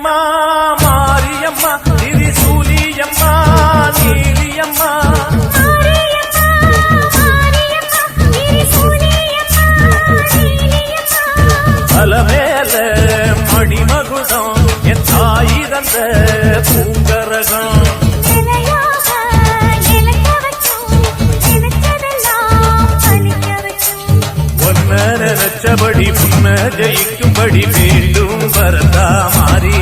அம்மா மாரியம்மா திரிசூலியம்மா நீலியம்மா அலமேல மணிமகுடம் என் தாய் தந்த பூங்கரகம் நினைச்சபடி முன்ன ஜெயிக்கும்படி மீண்டும் வரதா மாறி